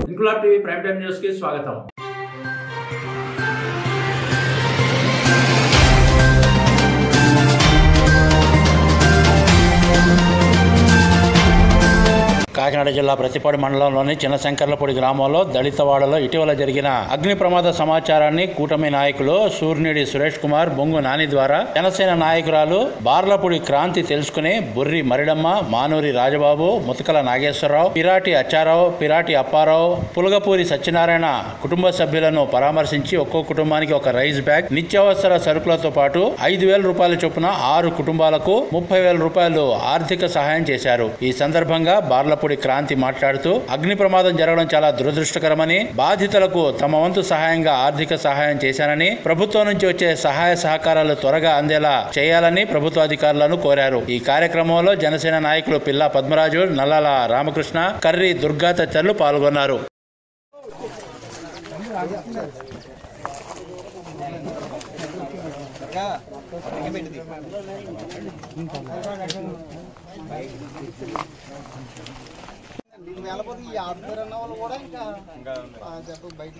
Inquilab TV prime time news కి స్వాగతం. కాకినాడ జిల్లా ప్రతిపాడు మండలంలోని చిన్నశంకర్లపూడి గ్రామంలో దళితవాడలో ఇటీవల జరిగిన అగ్ని ప్రమాద సమాచారాన్ని కూటమి నాయకులు సూర్నేడి సురేష్ కుమార్, బొంగు నాని ద్వారా జనసేన నాయకురాలు బార్లపూడి క్రాంతి తెలుసుకుని బుర్రి మరిడమ్మ, మానూరి రాజబాబు, ముతకల నాగేశ్వరరావు, పిరాటి అచ్చారావు, పిరాటి అప్పారావు, పులగపూరి సత్యనారాయణ కుటుంబ సభ్యులను పరామర్శించి ఒక్కో కుటుంబానికి ఒక రైస్ బ్యాగ్, నిత్యావసర సరుకులతో పాటు 5,000 రూపాయల చొప్పున 6 కుటుంబాలకు 30,000 రూపాయలు ఆర్థిక సహాయం చేశారు. ఈ సందర్భంగా బార్లపూడి క్రాంతి మాట్లాడుతూ అగ్ని ప్రమాదం జరగడం చాలా దురదృష్టకరమని, బాధితులకు తమ వంతు సహాయంగా ఆర్థిక సహాయం చేశానని, ప్రభుత్వం నుంచి వచ్చే సహాయ సహకారాలు త్వరగా అందేలా చేయాలని ప్రభుత్వ అధికారులను కోరారు. ఈ కార్యక్రమంలో జనసేన నాయకులు పిల్లా పద్మరాజు, నల్లాల రామకృష్ణ, కర్రి దుర్గా తదితరులు పాల్గొన్నారు. వెళ్ళబోతే ఈ ఆఫీసర్ అన్న వాళ్ళు కూడా ఇంకా బయటికి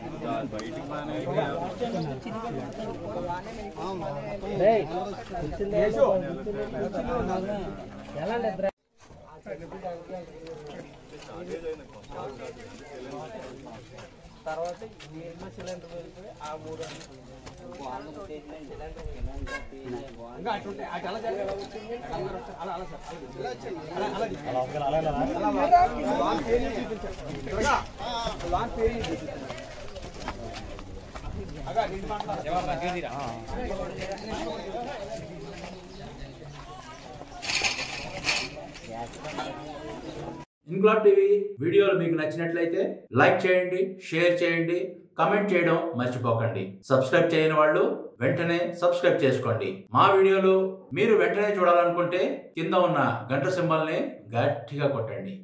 తర్వాత సిలిండర్ వెళ్ళిపోయి ఆ 3 ఇంక్లాబ్ టీవీ వీడియోలు మీకు నచ్చినట్లయితే లైక్ చేయండి, షేర్ చేయండి, కమెంట్ చేయడం మర్చిపోకండి. సబ్స్క్రైబ్ చేయని వాళ్ళు వెంటనే సబ్స్క్రైబ్ చేసుకోండి. మా వీడియోలు మీరు వెంటనే చూడాలనుకుంటే కింద ఉన్న గంట సింబల్ని గట్టిగా కొట్టండి.